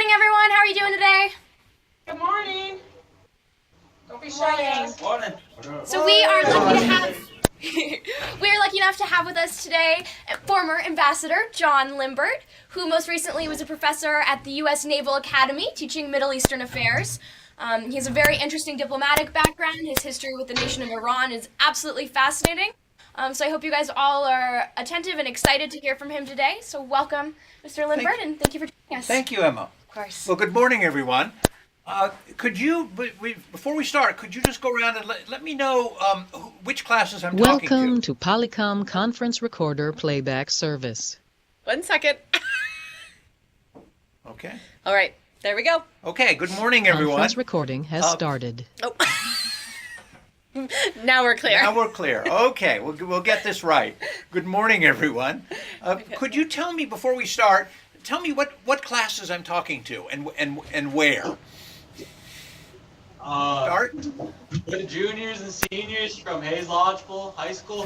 morning, everyone. How are you doing today? Good morning. Don't be shy, guys. Morning. So we are lucky to have we are lucky enough to have with us today former Ambassador John Limbert, who most recently was a professor at the U.S. Naval Academy teaching Middle Eastern affairs. He has a very interesting diplomatic background. His history with the nation of Iran is absolutely fascinating. So I hope you guys all are attentive and excited to hear from him today. So welcome, Mr. Limbert, and thank you for joining us. Thank you, Emma. Of course. Well, good morning, everyone. Could you, before we start, could you just go around and let me know which classes I'm talking to? Welcome to Polycom Conference Recorder Playback Service. 1 second. Okay. All right, there we go. Okay, good morning, everyone. Conference recording has started. Oh. Now we're clear. Now we're clear. Okay, we'll get this right. Good morning, everyone. Could you tell me, before we start, tell me what classes I'm talking to and where? Start? The juniors and seniors from Hayes Lodgepole High School.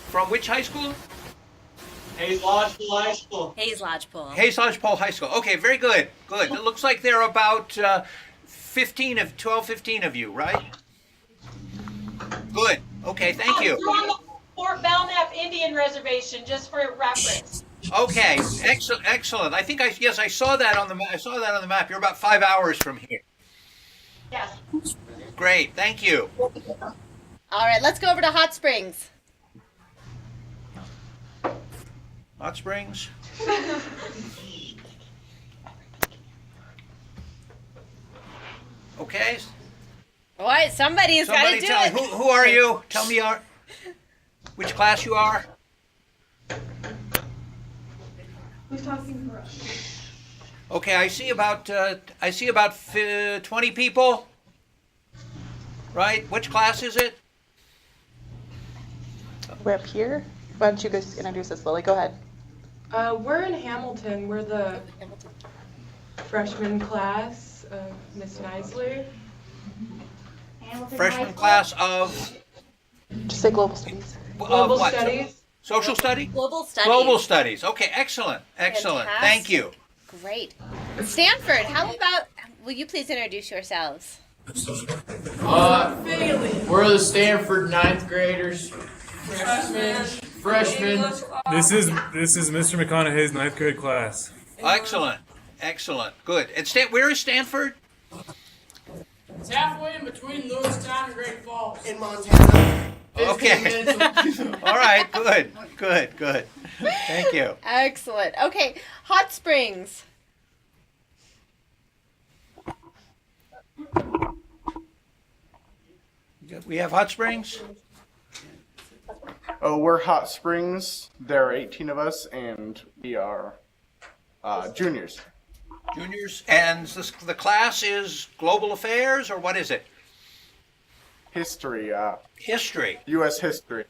From which high school? Hayes Lodgepole High School. Hayes Lodgepole. Hayes Lodgepole High School. Okay, very good. Good. It looks like there are about 15 of you, right? Good. Okay, thank you. We're on the Fort Belknap Indian Reservation, just for reference. Okay, excellent. I think I saw that on the map. I saw that on the map. You're about 5 hours from here. Yes. Great, thank you. All right, let's go over to Hot Springs. Hot Springs. Okay. All right, somebody's got to Somebody do tell it. me, who are you? Tell me which class you are. Who's talking for us? Okay, I see about 20 people. Right? Which class is it? We're up here. Why don't you guys introduce us, Lily? Go ahead. We're in Hamilton. We're the freshman class of Miss Nisley. Freshman class of Just say global studies. Global what? Studies. Social study? Global Studies. Global studies. Okay, excellent. Excellent. Thank you. Great. Stanford, how about, will you please introduce yourselves? We're the Stanford ninth graders. Freshmen. This is Mr. McConaughey's ninth grade class. Excellent. Excellent. Good. And where is Stanford? It's halfway in between Lewistown and Great Falls. In Montana. Okay. All right. Good. Good. Good. Thank you. Excellent. Okay, Hot Springs. We have Hot Springs. Oh, we're Hot Springs. There are 18 of us, and we are juniors. Juniors. And the class is Global Affairs, or what is it? History. History. U.S. history.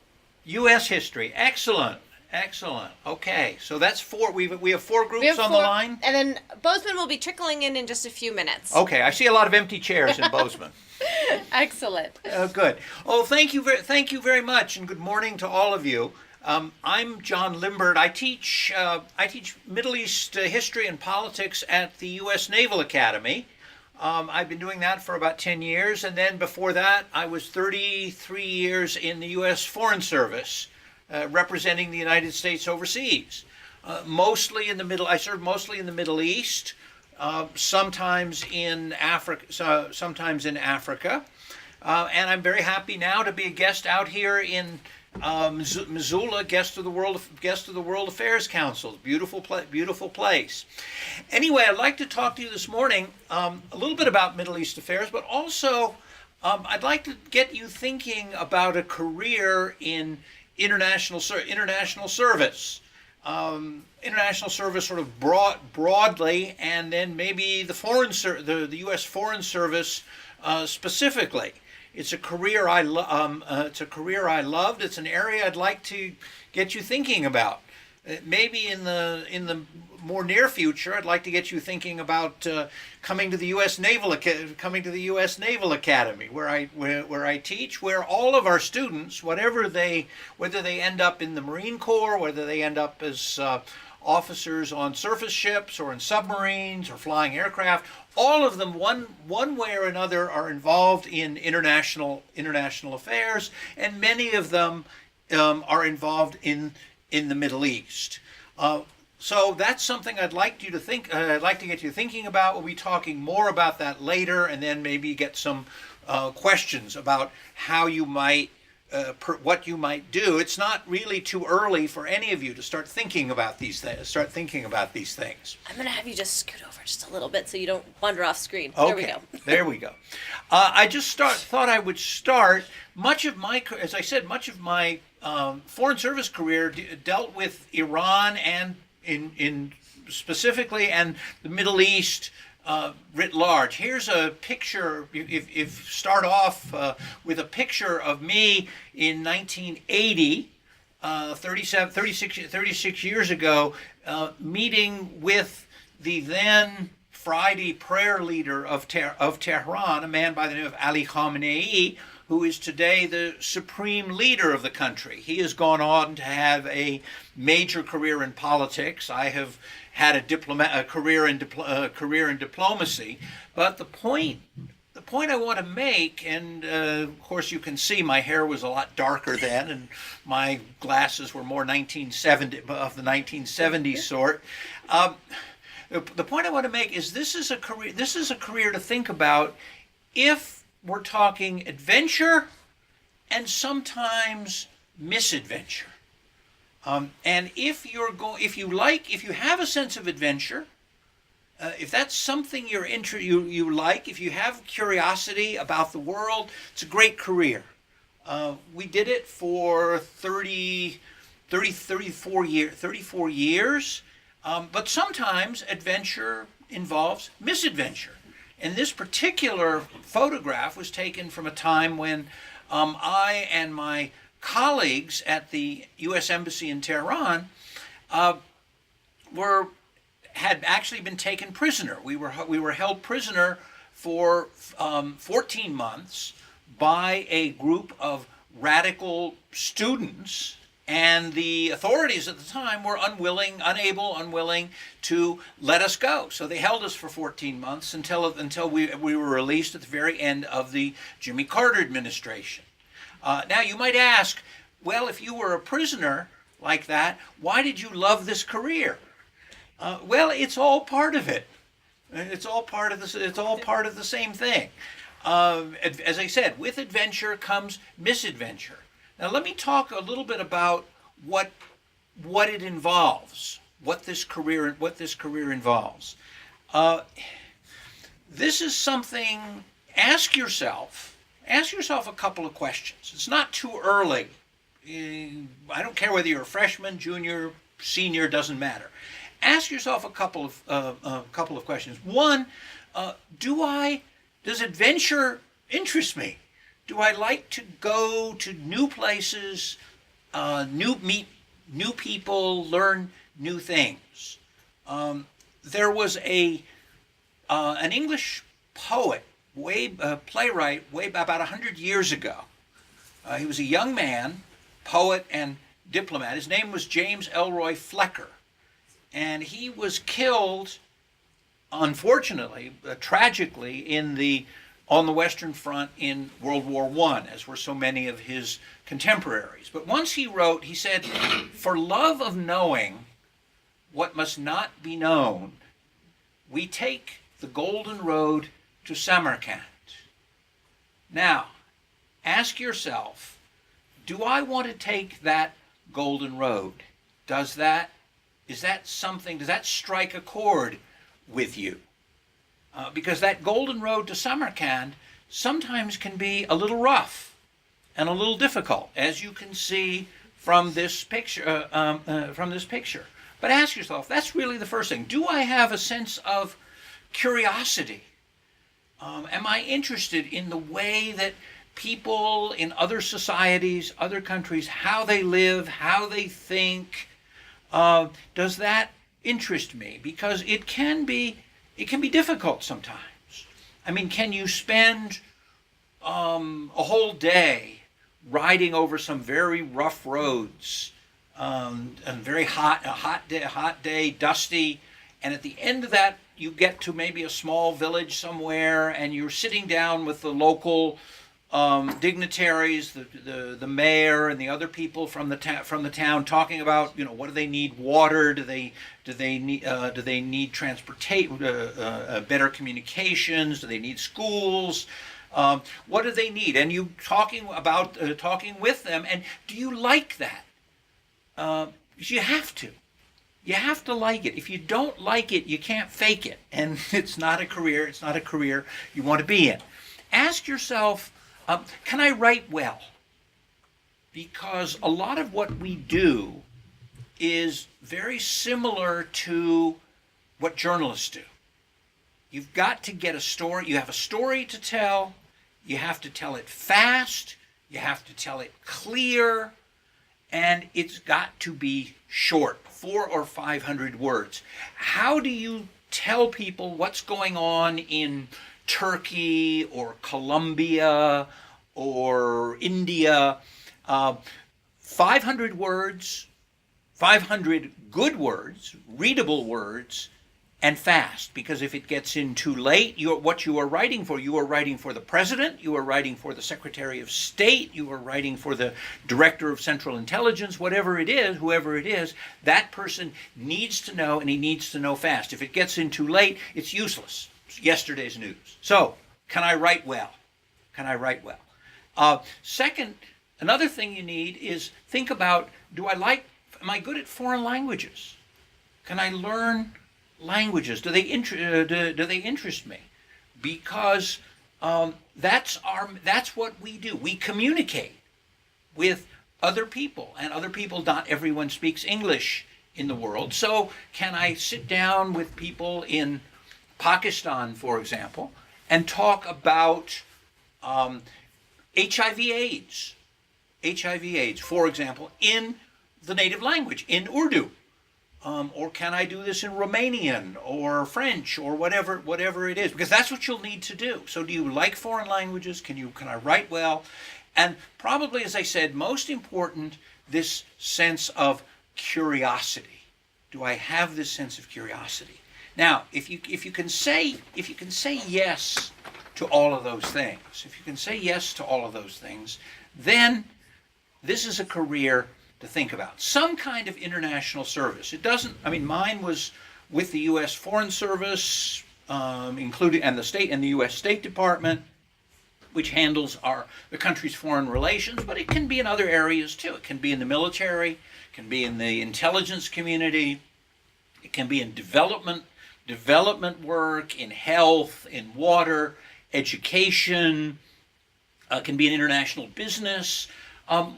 U.S. history. Excellent. Excellent. Okay, so that's four. We have four groups We have on four, the line. And then Bozeman will be trickling in just a few minutes. Okay, I see a lot of empty chairs in Bozeman. Excellent. Good. Oh, thank you very much, and good morning to all of you. I'm John Limbert. I teach Middle East history and politics at the U.S. Naval Academy. I've been doing that for about 10 years, and then before that, I was 33 years in the U.S. Foreign Service, representing the United States overseas. I served mostly in the Middle East, sometimes in Africa, and I'm very happy now to be a guest out here in Missoula, guest of the World Affairs Council. Beautiful place. Anyway, I'd like to talk to you this morning a little bit about Middle East affairs, but also I'd like to get you thinking about a career in international service. International service sort of broadly, and then maybe the U.S. Foreign Service specifically. It's a career I loved. It's an area I'd like to get you thinking about. Maybe in the more near future, I'd like to get you thinking about coming to the U.S. Naval Academy, where I teach, where all of our students, whether they end up in the Marine Corps, whether they end up as officers on surface ships or in submarines or flying aircraft. All of them, one way or another, are involved in international affairs, and many of them are involved in the Middle East. So that's something I'd like you to think. I'd like to get you thinking about. We'll be talking more about that later, and then maybe get some questions about how you might, what you might do. It's not really too early for any of you to start thinking about these things. I'm gonna have you just scoot over just a little bit so you don't wander off screen. Okay, There we go. there we go. I just thought I would start. Much of my, as I said, much of my foreign service career dealt with Iran and in specifically, and the Middle East writ large. Here's a picture. If start off with a picture of me in 1980, 36 years ago, meeting with the then Friday prayer leader of Tehran, a man by the name of Ali Khamenei, who is today the supreme leader of the country. He has gone on to have a major career in politics. I have had a career in diplomacy. But the point I want to make, and of course you can see my hair was a lot darker then, and my glasses were more 1970 of the 1970s sort. The point I want to make is this is a career to think about if we're talking adventure and sometimes misadventure. And if you have a sense of adventure, if that's something you like, if you have curiosity about the world, it's a great career. We did it for 34 years, but sometimes adventure involves misadventure. And this particular photograph was taken from a time when I and my colleagues at the U.S. Embassy in Tehran had actually been taken prisoner. We were held prisoner for 14 months by a group of radical students, and the authorities at the time were unwilling to let us go. So they held us for 14 months until we were released at the very end of the Jimmy Carter administration. Now you might ask, well, if you were a prisoner like that, why did you love this career? Well, it's all part of it. It's all part of the same thing. As I said, with adventure comes misadventure. Now let me talk a little bit about what it involves, what this career involves. This is something. Ask yourself a couple of questions. It's not too early. I don't care whether you're a freshman, junior, senior, doesn't matter. Ask yourself a couple of questions. One, does adventure interest me? Do I like to go to new places, meet new people, learn new things? There was an English poet, playwright, way about 100 years ago. He was a young man, poet and diplomat. His name was James Elroy Flecker, and he was killed, unfortunately, tragically, on the Western Front in World War I, as were so many of his contemporaries. But once he wrote, he said, "For love of knowing what must not be known, we take the golden road to Samarkand." Now, ask yourself, do I want to take that golden road? Does that strike a chord with you? Because that golden road to Samarkand sometimes can be a little rough and a little difficult, as you can see from this picture. But ask yourself, that's really the first thing. Do I have a sense of curiosity? Am I interested in the way that people in other societies, other countries, how they live, how they think? Does that interest me? Because it can be difficult sometimes. I mean, can you spend a whole day riding over some very rough roads and very hot, a hot day, dusty, and at the end of that, you get to maybe a small village somewhere, and you're sitting down with the local dignitaries, the mayor, and the other people from the town, talking about, you know, what do they need? Water? Do they need transportation? Better communications? Do they need schools? What do they need? And you talking with them, and do you like that? You have to. You have to like it. If you don't like it, you can't fake it, and it's not a career. It's not a career you want to be in. Ask yourself, can I write well? Because a lot of what we do is very similar to what journalists do. You've got to get a story. You have a story to tell. You have to tell it fast. You have to tell it clear. And it's got to be short, 400 or 500 words. How do you tell people what's going on in Turkey or Colombia or India? 500 words, 500 good words, readable words, and fast. Because if it gets in too late, what you are writing for the president, you are writing for the Secretary of State, you are writing for the Director of Central Intelligence, whatever it is, whoever it is, that person needs to know, and he needs to know fast. If it gets in too late, it's useless. It's yesterday's news. So, can I write well? Can I write well? Second, another thing you need is think about, am I good at foreign languages? Can I learn languages? Do they interest me? Because that's what we do. We communicate with other people, and other people. Not everyone speaks English in the world. So can I sit down with people in Pakistan, for example, and talk about HIV/AIDS? HIV/AIDS, for example, in the native language, in Urdu. Or can I do this in Romanian or French or whatever it is? Because that's what you'll need to do. So do you like foreign languages? Can I write well? And probably, as I said, most important, this sense of curiosity. Do I have this sense of curiosity? Now, if you can say yes to all of those things, then this is a career to think about. Some kind of international service. It doesn't, mine was with the U.S. Foreign Service, including, and the U.S. State Department, which handles the country's foreign relations, but it can be in other areas too. It can be in the military, it can be in the intelligence community, it can be in development work, in health, in water, education, it can be in international business,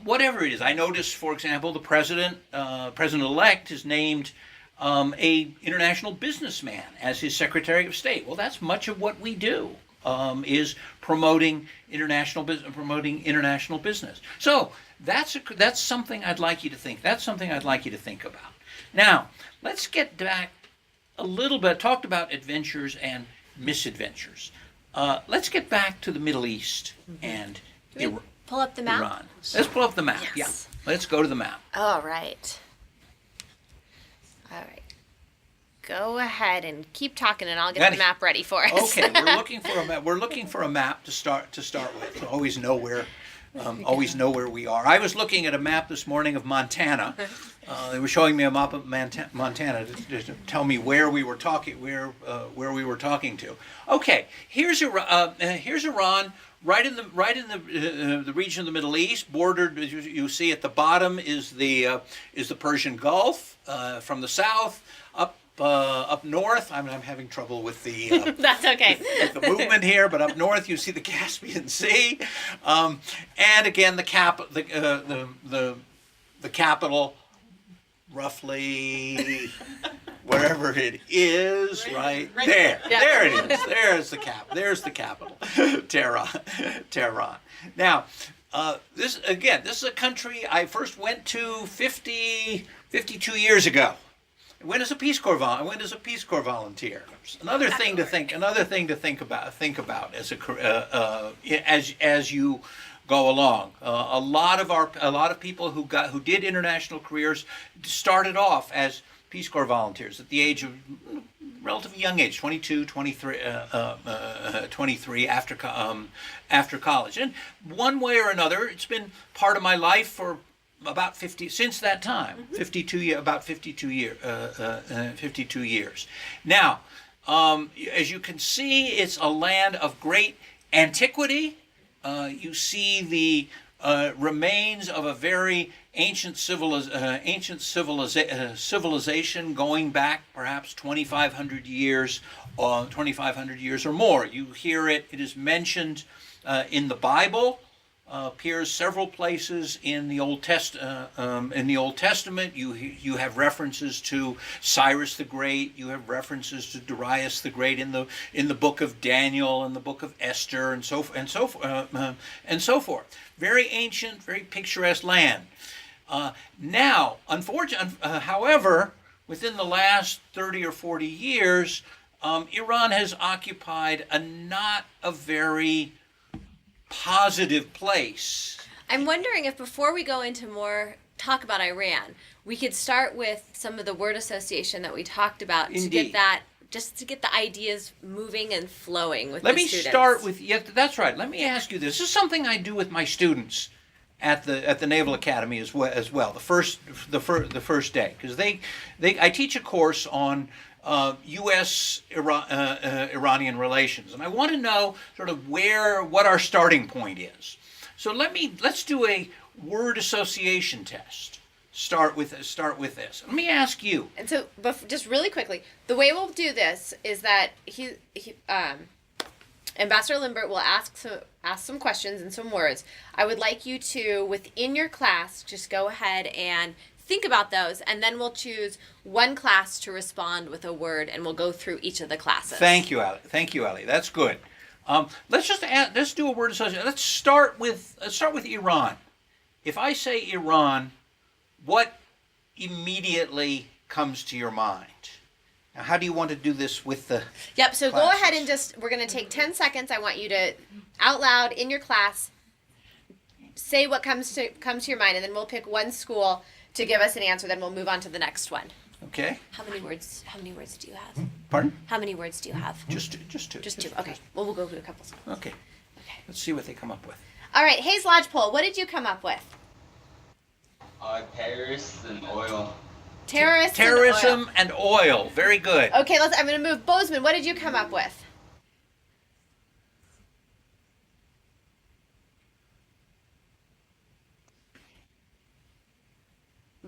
whatever it is. I noticed, for example, the president-elect has named a international businessman as his Secretary of State. Well, that's much of what we do, is promoting international business. So that's something I'd like you to think. That's something I'd like you to think about. Now, let's get back a little bit. Talked about adventures and misadventures. Let's get back to the Middle East and Iran. Pull up the map? Iran. Let's pull up the map. Yes. Yeah. Let's go to the map. All right. Go ahead and keep talking, and I'll get the map ready for us. Okay, we're looking for a map. We're looking for a map to start with. So always know where we are. I was looking at a map this morning of Montana. They were showing me a map of Montana to tell me where we were talking to. Okay, here's Iran. Right in the region of the Middle East, bordered. You see at the bottom is the Persian Gulf. From the south up north, I'm having trouble with the that's okay. with the movement here, but up north you see the Caspian Sea, and again the capital, roughly. Wherever it is, right there. Yeah. There it is. There's the capital, Tehran. Now, this is a country I first went to 52 years ago. I went as a Peace Corps volunteer. Another thing to think about as you go along. A lot of people who did international careers started off as Peace Corps volunteers at the age of relatively young age, 22, 23, 23 after college. And one way or another, it's been part of my life for about 50 since that time. 52 years. Now, as you can see, it's a land of great antiquity. You see the remains of a very ancient civilization going back perhaps 2,500 years or more. You hear it is mentioned in the Bible. Appears several places in the Old Testament. You have references to Cyrus the Great. You have references to Darius the Great in the book of Daniel and the book of Esther and so forth. Very ancient, very picturesque land. Now, however, within the last 30 or 40 years, Iran has occupied not a very positive place. I'm wondering if before we go into more talk about Iran, we could start with some of the word association that we talked about. Indeed. To get that, just to get the ideas moving and flowing with Let the me students. start with, yeah, that's right. Let me ask you this. This is something I do with my students at the Naval Academy as well. The first day, because I teach a course on U.S. Iranian relations, and I want to know sort of what our starting point is. So let's do a word association test. Start with this. Let me ask you. And so, just really quickly, the way we'll do this is that Ambassador Limbert will ask some questions and some words. I would like you to, within your class, just go ahead and think about those, and then we'll choose one class to respond with a word, and we'll go through each of the classes. Thank you, Ali. That's good. Let's do a word association. Let's start with Iran. If I say Iran, what immediately comes to your mind? Now, how do you want to do this with the Yep, so classes? Go ahead and we're going to take 10 seconds. I want you to, out loud, in your class, say what comes to your mind, and then we'll pick one school to give us an answer, then we'll move on to the next one. Okay. How many words do you have? Pardon? How many words do you have? Just two. Just two. Okay. Well, we'll go through a couple. Okay. Let's see what they come up with. All right, Hayes Lodgepole, what did you come up with? Terrorists and oil. Terrorism and oil. Very good. Okay, I'm going to move. Bozeman, what did you come up with?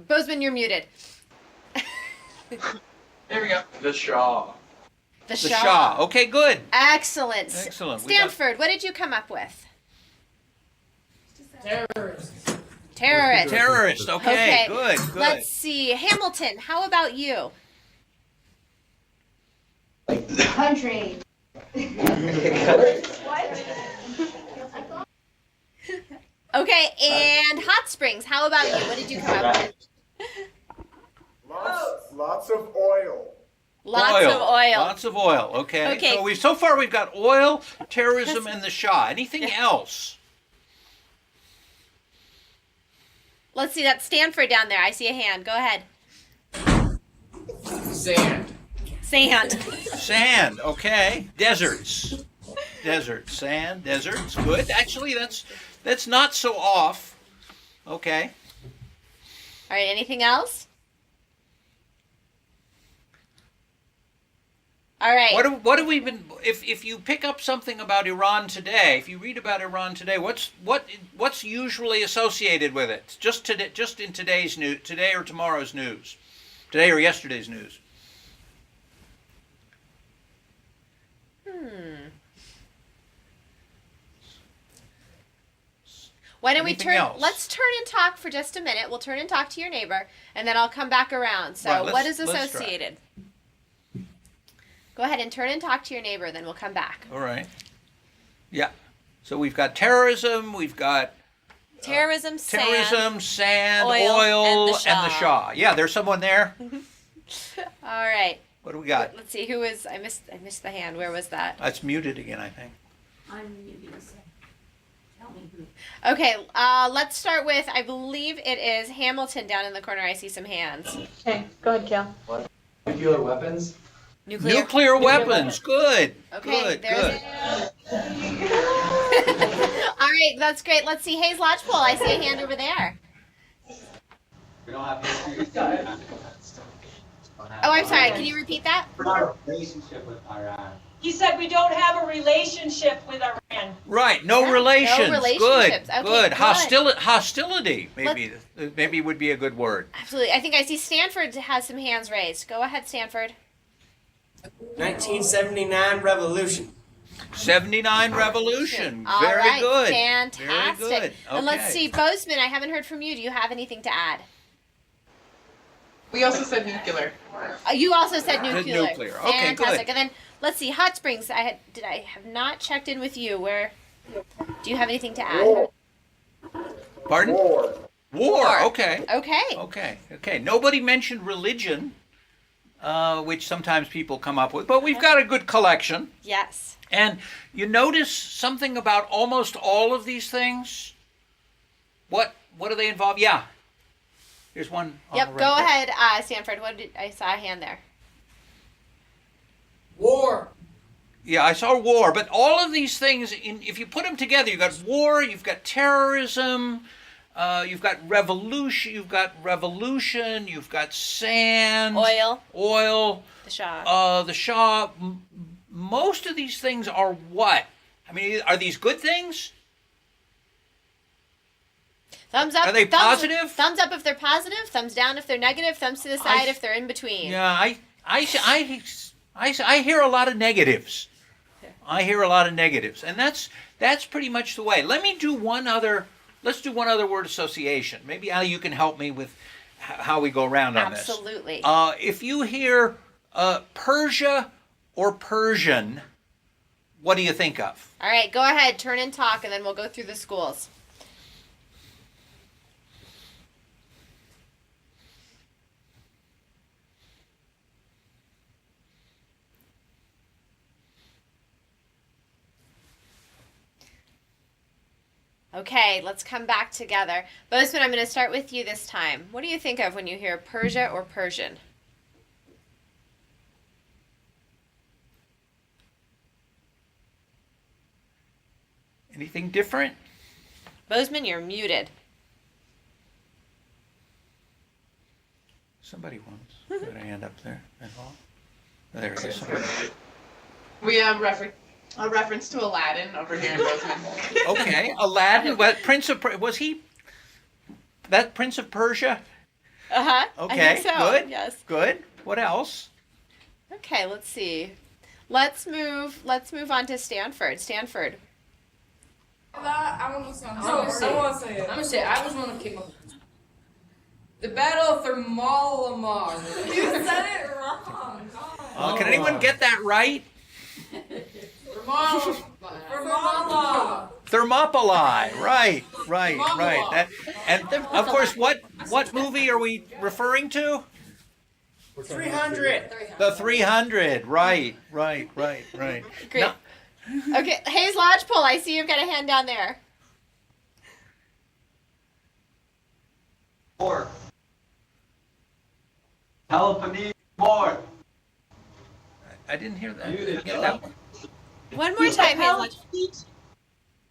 Bozeman, you're muted. There we go. The Shah. The The Shah. Shah. Okay, good. Excellent. Excellent. Stanford, what did you come up with? Terrorists. Terrorist. Okay, good. Let's see. Hamilton, how about you? Country. Okay, and Hot Springs, how about you? What did you come up with? Lots of oil. Lots of oil. Lots of oil. Okay. Okay. So far we've got oil, terrorism, and the Shah. Anything else? Let's see, that's Stanford down there. I see a hand. Go ahead. Sand. Sand. Okay. Deserts. Sand. Deserts. Good. Actually, that's not so off. Okay. All right, anything else? All right. What have we been? If you pick up something about Iran today, if you read about Iran today, what's usually associated with it? Just in today's news, today or tomorrow's news, today or yesterday's news. Why don't Anything we turn? else? Let's turn and talk for just a minute. We'll turn and talk to your neighbor, and then I'll come back around. So, Right, what is let's try. associated? Go ahead and turn and talk to your neighbor, then we'll come back. All right. Yeah. So we've got terrorism. We've got Terrorism, sand, oil, oil, and the Shah. Yeah, there's someone there. All right. What do we got? Let's see. Who is? I missed the hand. Where was that? That's muted again, I think. I'm muted. Tell me Okay, let's start with, I believe it is Hamilton down in the corner. I see some hands. Okay, go ahead, Cal. Nuclear weapons? Nuclear weapons. Good. Okay, Good. there's Good. All right, that's great. Let's see. Hayes Lodgepole, I see a hand over there. We don't have history. Oh, I'm sorry. Can you repeat that? Our relationship with Iran. He said we don't have a relationship with Iran. Right. No Yeah, relations. no relationships. Good. Okay, good. good. Hostility. Maybe would be a good word. Absolutely. I think I see Stanford has some hands raised. Go ahead, Stanford. 1979 revolution. 79 revolution. All Very right, good. fantastic. Very good. Okay. And let's see, Bozeman, I haven't heard from you. Do you have anything to add? We also said nuclear. You also said nuclear. Nuclear. Okay, Fantastic. good. And then let's see, Hot Springs. I have not checked in with you. Where do you have anything to add? Pardon? War. Okay. Okay. Okay. Nobody mentioned religion, which sometimes people come up with, but we've got a good collection. Yes. And you notice something about almost all of these things? What do they involve? Yeah. Here's one on the Yep. right Go there. ahead, Stanford. I saw a hand there. War. Yeah, I saw war, but all of these things, if you put them together, you've got war, you've got terrorism, you've got revolution, you've got sand, oil, the Shah. Most of these things are what? I mean, are these good things? Thumbs up. Are they positive? Thumbs up if they're positive. Thumbs down if they're negative. Thumbs to the side if they're in between. Yeah, I hear a lot of negatives. And that's pretty much the way. Let's do one other word association. Maybe Al, you can help me with how we go around on this. Absolutely. If you hear Persia or Persian, what do you think of? All right, go ahead, turn and talk, and then we'll go through the schools. Okay, let's come back together. Bozeman, I'm going to start with you this time. What do you think of when you hear Persia or Persian? Anything different? Bozeman, you're muted. Somebody wants. Got a hand up there. There it is. We have a reference to Aladdin over here in Bozeman. Okay, Aladdin. What was he? That Prince of Persia? Uh-huh. Okay, I think so. good. Yes. Good. What else? Okay, let's see. Let's move on to Stanford. Stanford. I want to say it. I'm gonna say it. I just want to kick my. The Battle of Thermopylae. You said it wrong. Can anyone get that right? Thermopylae. Right. And of course, what movie are we referring to? 300. The 300. Right. Great. Now, Okay, Hayes Lodgepole, I see you've got a hand down there. War. Peloponnesian War. I didn't hear that. I didn't get that one. One more time, Hayes Lodgepole.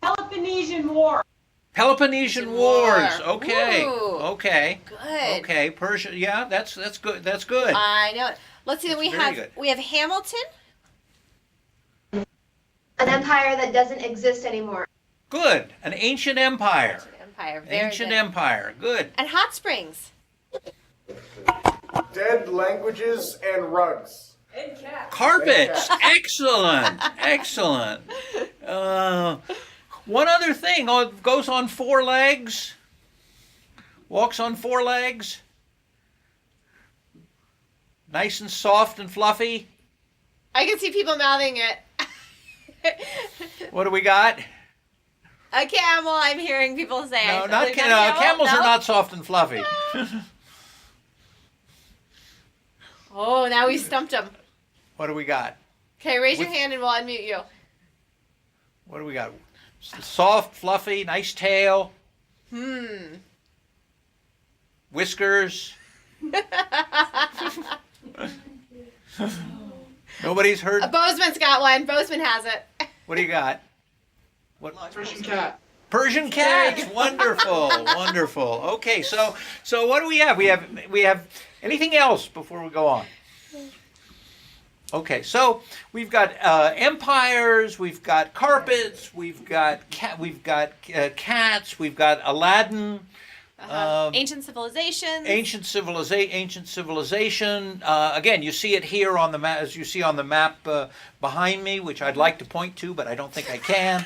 Peloponnesian War. Peloponnesian Wars. War. Okay. Ooh. Okay. Good. Okay. Persia. Yeah, that's good. That's good. I know it. Let's see. Then we Very good. have Hamilton. An empire that doesn't exist anymore. Good. An ancient empire. Empire. Very Ancient good. empire. Good. And Hot Springs. Dead languages and rugs. Carpets. Excellent. Excellent. One other thing. Goes on 4 legs. Walks on 4 legs. Nice and soft and fluffy. I can see people mouthing it. What do we got? A camel, I'm hearing people say. No, I not believe camels No? are not soft and fluffy. Oh, now we stumped them. What do we got? Okay, raise your hand and we'll unmute you. What do we got? Soft, fluffy, nice tail, Hmm. whiskers. Nobody's heard. Bozeman's got one. Bozeman has it. What do you got? What? Persian cat. Persian cats. Wonderful, wonderful. Okay, so what do we have? We have anything else before we go on? Okay, so we've got empires, we've got carpets, we've got cats, we've got Aladdin. Ancient civilizations. Ancient civilization. Again, you see it here on the map, as you see on the map behind me, which I'd like to point to, but I don't think I can.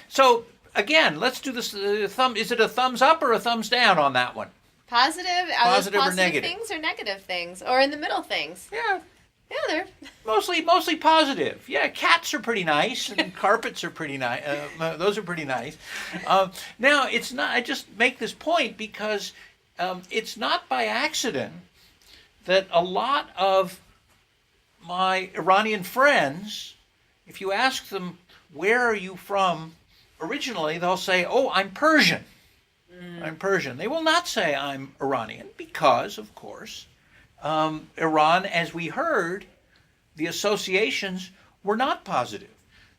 So again, let's do this. Is it a thumbs up or a thumbs down on that one? Positive? Are Positive those or positive negative? things or negative things? Or in the middle things? Yeah. Yeah, they're Mostly positive. Yeah, cats are pretty nice, and carpets are pretty nice. Those are pretty nice. Now, it's not. I just make this point because it's not by accident that a lot of my Iranian friends, if you ask them where are you from originally, they'll say, "Oh, I'm Persian. I'm Persian." They will not say I'm Iranian because, of course, Iran, as we heard, the associations were not positive.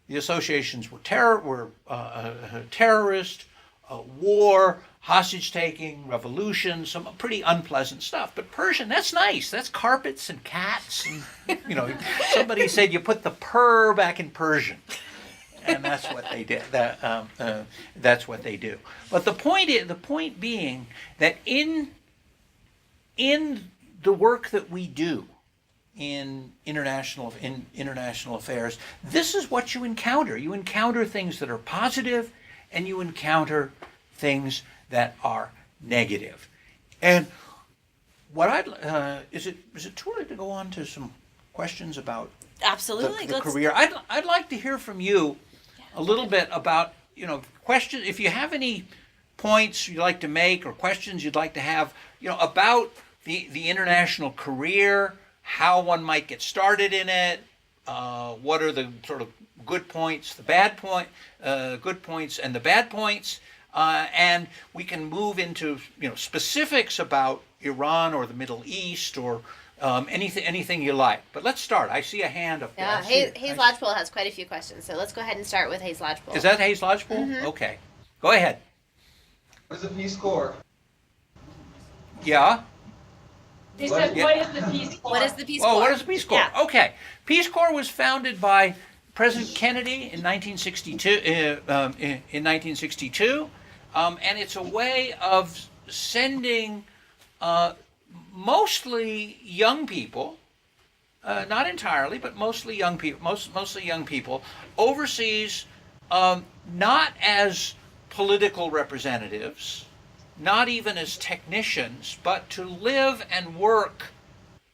The associations were terrorist, war, hostage-taking, revolution, some pretty unpleasant stuff. But Persian, that's nice. That's carpets and cats. And, somebody said you put the purr back in Persian. And that's what they did. That's what they do. But the point being that in the work that we do in international affairs, this is what you encounter. You encounter things that are positive, and you encounter things that are negative. And what is it too late to go on to some questions about absolutely the career? I'd like to hear from you a little bit about questions. If you have any points you'd like to make or questions you'd like to have about the international career, how one might get started in it, what are the sort of good points, the good points and the bad points, and we can move into specifics about Iran or the Middle East or anything you like. But let's start. I see a hand up there. Yeah, Hayes Lodgepole has quite a few questions, so let's go ahead and start with Hayes Lodgepole. Is that Hayes Lodgepole? Mm-hmm. Okay. Go ahead. What is the Peace Corps? Yeah? He said, what is the Peace Corps? What is the Peace Corps? Oh, what is the Peace Corps? Yeah. Okay. Peace Corps was founded by President Kennedy in 1962. And it's a way of sending mostly young people, not entirely, but mostly young people, overseas, not as political representatives, not even as technicians, but to live and work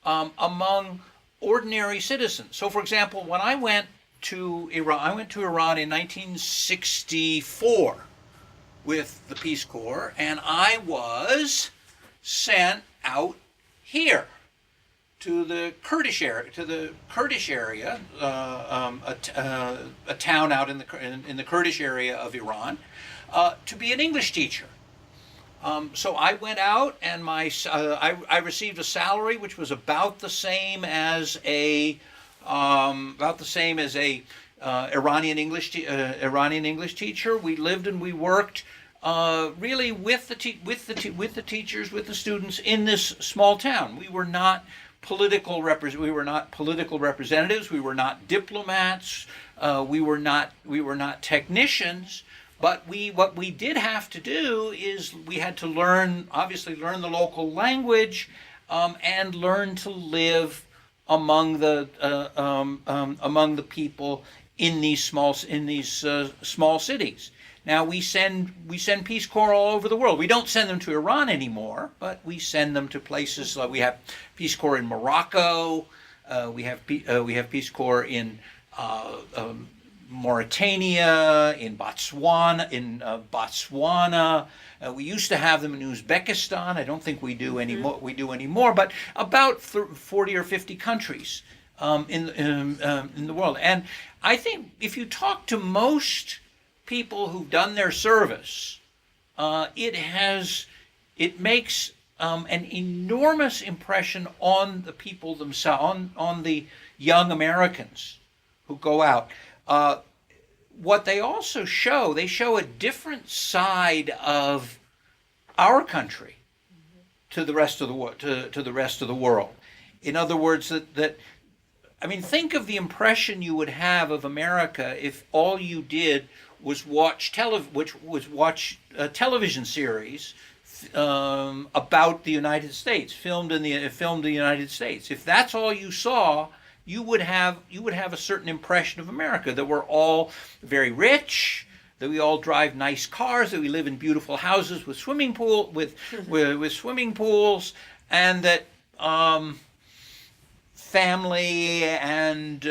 among ordinary citizens. So, for example, when I went to Iran in 1964 with the Peace Corps, and I was sent out here to the Kurdish area, a town out in the Kurdish area of Iran, to be an English teacher. So I went out, and I received a salary which was about the same as a Iranian English teacher. We lived and we worked really with the teachers, with the students in this small town. We were not political representatives. We were not diplomats. We were not technicians. But what we did have to do is we had to learn the local language and learn to live among the people in these small cities. Now we send Peace Corps all over the world. We don't send them to Iran anymore, but we send them to places like we have Peace Corps in Morocco. We have Peace Corps in Mauritania, in Botswana. We used to have them in Uzbekistan. I don't think we do anymore. But about 40 or 50 countries in the world. And I think if you talk to most people who've done their service, it makes an enormous impression on the people themselves, on the young Americans who go out. What they also show, they show a different side of our country to the rest of the world. In other words, I mean, think of the impression you would have of America if all you did was watch a television series about the United States, filmed in the United States. If that's all you saw, you would have a certain impression of America, that we're all very rich, that we all drive nice cars, that we live in beautiful houses with swimming swimming pools, and that family and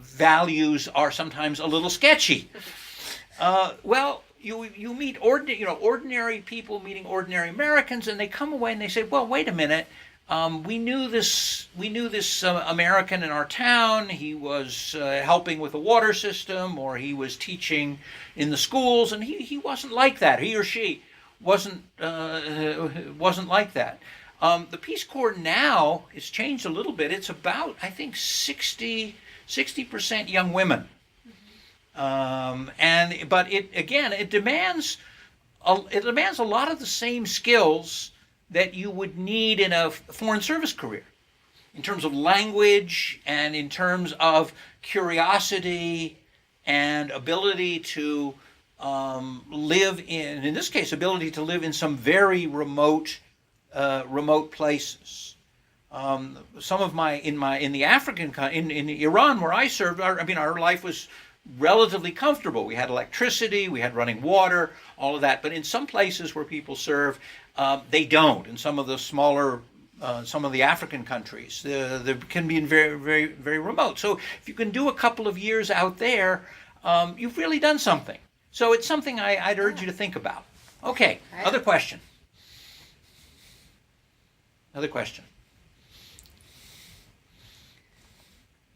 values are sometimes a little sketchy. Well, you meet ordinary people meeting ordinary Americans, and they come away and they say, well, wait a minute. We knew this American in our town. He was helping with the water system, or he was teaching in the schools, and he wasn't like that. He or she wasn't like that. The Peace Corps now has changed a little bit. It's about, I think, 60% young women, but it demands a lot of the same skills that you would need in a foreign service career, in terms of language and in terms of curiosity and ability to live in this case, ability to live in some very remote places. Some of in the African in Iran where I served, our life was relatively comfortable. We had electricity, we had running water, all of that. But in some places where people serve, they don't. In some of the smaller, some of the African countries, they can be very, very, very remote. So if you can do a couple of years out there, you've really done something. So it's something I'd urge you to think about. Okay, other question. Another question.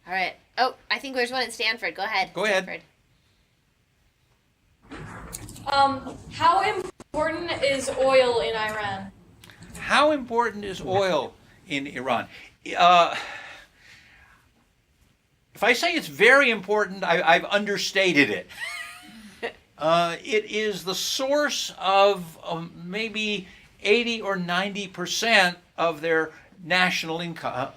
All right. Oh, I think there's one at Stanford. Go ahead. Go ahead. Stanford. How important is oil in Iran? How important is oil in Iran? If I say it's very important, I've understated it. It is the source of maybe 80 or 90% of their national income.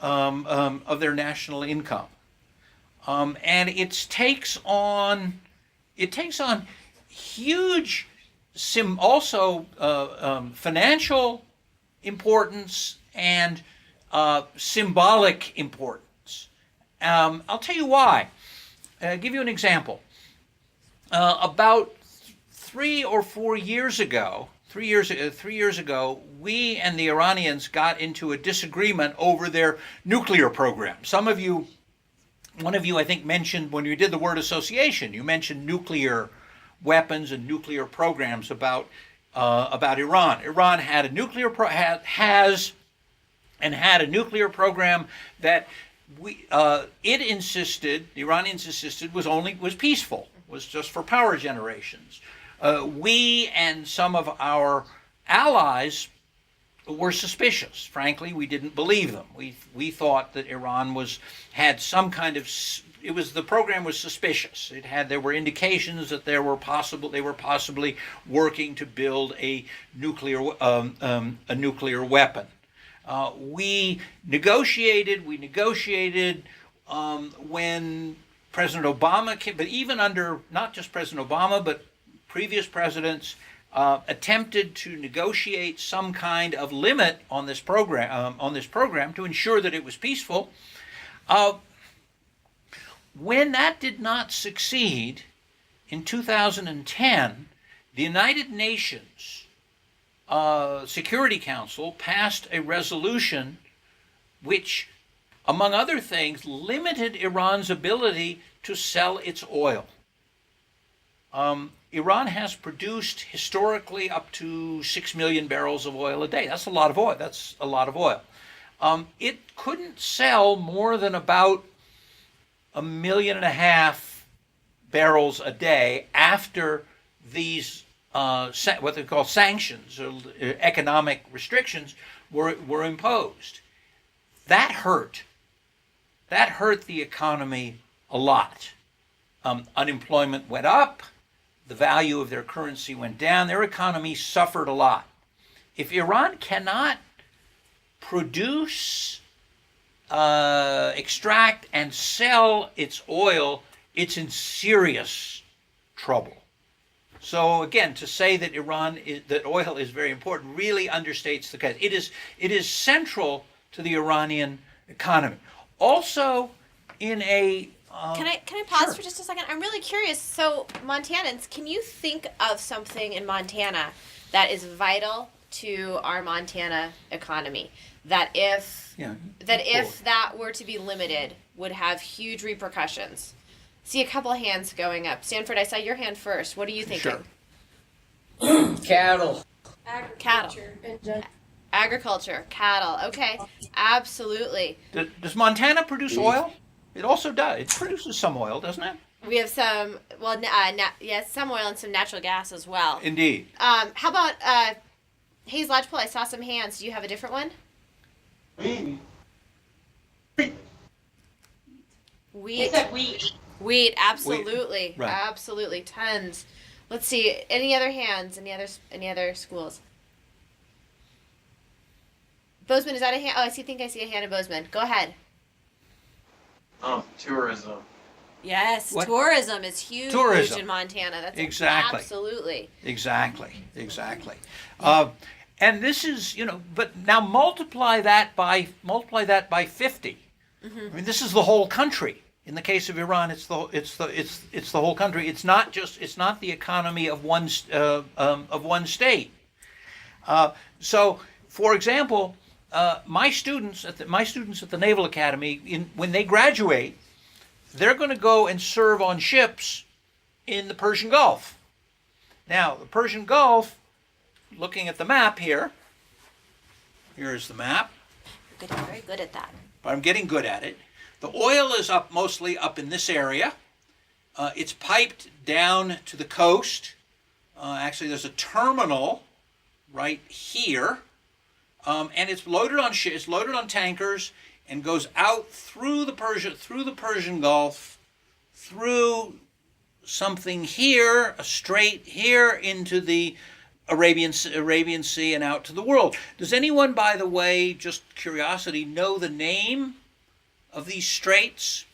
And it takes on huge financial importance and symbolic importance. I'll tell you why. I'll give you an example. About 3 or 4 years ago, 3 years ago, we and the Iranians got into a disagreement over their nuclear program. One of you, I think, mentioned when you did the word association, you mentioned nuclear weapons and nuclear programs about Iran. Iran had a nuclear has had a nuclear program that the Iranians insisted was peaceful, was just for power generations. We and some of our allies were suspicious. Frankly, we didn't believe them. We thought that Iran had some kind of the program was suspicious. There were indications that they were possibly working to build a nuclear weapon. We negotiated when President Obama came, but even under not just President Obama, but previous presidents attempted to negotiate some kind of limit on this program to ensure that it was peaceful. When that did not succeed, in 2010, the United Nations Security Council passed a resolution which, among other things, limited Iran's ability to sell its oil. Iran has produced historically up to 6 million barrels of oil a day. That's a lot of oil. it couldn't sell more than about 1.5 million barrels a day after these what they call sanctions or economic restrictions were imposed. That hurt. That hurt the economy a lot. Unemployment went up. The value of their currency went down. Their economy suffered a lot. If Iran cannot produce, extract, and sell its oil, it's in serious trouble. So again, to say that that oil is very important really understates the case. It is central to the Iranian economy. Also, in a can I pause sure. for just a second? I'm really curious. So, Montanans, can you think of something in Montana that is vital to our Montana economy that if that were to be limited would have huge repercussions? See a couple hands going up. Stanford, I saw your hand first. What are you thinking? Sure. Cattle. Agriculture, cattle. Okay, absolutely. Does Montana produce oil? It also does. It produces some oil, doesn't it? We have some, yes, some oil and some natural gas as well. Indeed. How about Hayes Lodgepole? I saw some hands. Do you have a different one? Wheat. He said wheat. Wheat, absolutely, Right. absolutely, tons. Let's see. Any other hands? Any other schools? Bozeman, is that a hand? Oh, think I see a hand in Bozeman. Go ahead. Tourism. Yes, What? tourism is huge Tourism. in Montana. That's Exactly. absolutely. Exactly. And this is, but now multiply that by 50. Mm-hmm. I mean, this is the whole country. In the case of Iran, it's the whole country. It's not the economy of one state. So, for example, my students at the Naval Academy, when they graduate, they're going to go and serve on ships in the Persian Gulf. Now, the Persian Gulf, looking at the map here, here's the map. You're getting very good at that. But I'm getting good at it. The oil is mostly up in this area. It's piped down to the coast. Actually, there's a terminal right here, and it's loaded on ships. It's loaded on tankers and goes out through the Persian Gulf, through something here, a strait here into the Arabian Sea and out to the world. Does anyone, by the way, just curiosity, know the name of these straits?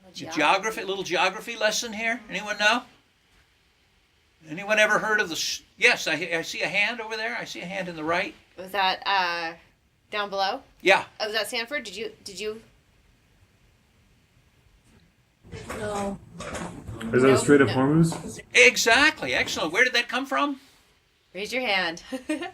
Little geography lesson here. Anyone know? Anyone ever heard of the? Yes, I see a hand over there. I see a hand in the right. Was that down below? Yeah. Oh, was that Sanford? Did you? No. Is that a Strait of Hormuz? Exactly. Excellent. Where did that come from? Raise your hand. Okay.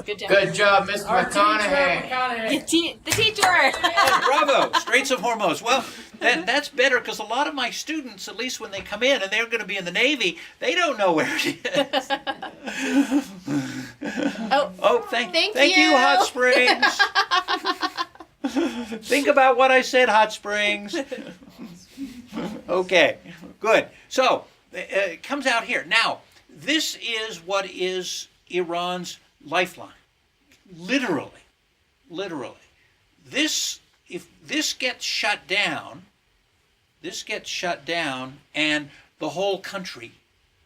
Good job. Good job, Mr. McConaughey. The teacher. Yeah, bravo. Straits of Hormuz. Well, that's better because a lot of my students, at least when they come in and they're going to be in the Navy, they don't know where it is. Thank you, Hot Springs. Think about what I said, Hot Springs. Okay, good. So it comes out here. Now, this is what is Iran's lifeline. Literally. If this gets shut down, and the whole country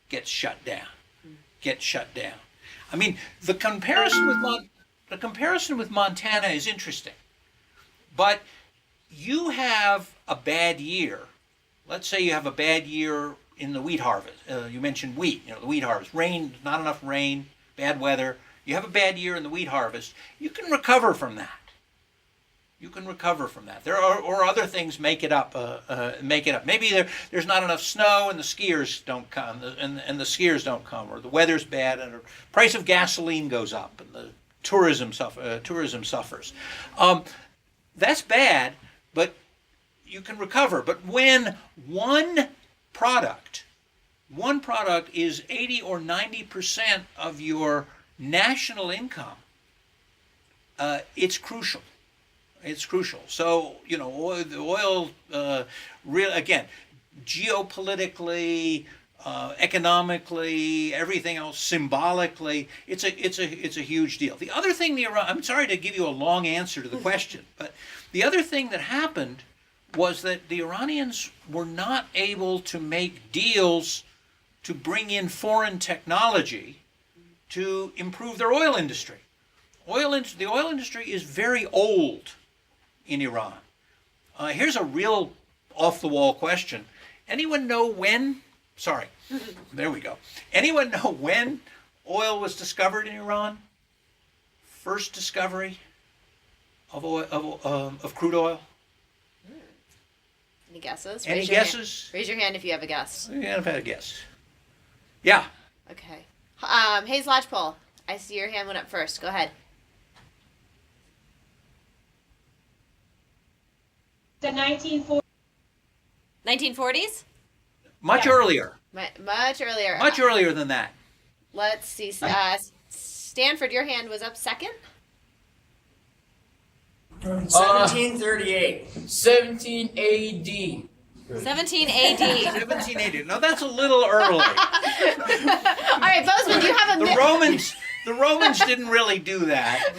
gets shut down. I mean, the comparison with Montana is interesting. But you have a bad year. Let's say you have a bad year in the wheat harvest. You mentioned wheat, the wheat harvest. Rain, not enough rain, bad weather. You have a bad year in the wheat harvest. You can recover from that. There are other things make it up. Maybe there's not enough snow and the skiers don't come, or the weather's bad and the price of gasoline goes up and the tourism suffers. That's bad, but you can recover. But when one product is 80 or 90% of your national income, it's crucial. It's crucial. So, you know, the oil, again, geopolitically, economically, everything else, symbolically, it's a huge deal. The other thing, I'm sorry to give you a long answer to the question, but the other thing that happened was that the Iranians were not able to make deals to bring in foreign technology to improve their oil industry. The oil industry is very old in Iran. Here's a real off-the-wall question. Anyone know when? Sorry, there we go. Anyone know when oil was discovered in Iran? First discovery of oil, of crude oil. Any guesses? Any guesses? Raise your hand if you have a guess. Yeah, I've had a guess. Yeah. Okay. Hayes Lodgepole, I see your hand went up first. Go ahead. The 1940s. 1940s? Much earlier. Much earlier. Much earlier than that. Let's see. Stanford, your hand was up second. 1738. 17 AD. 17 AD. 17 AD. No, that's a little early. All right, Bozeman, do you have a The Romans didn't really do that.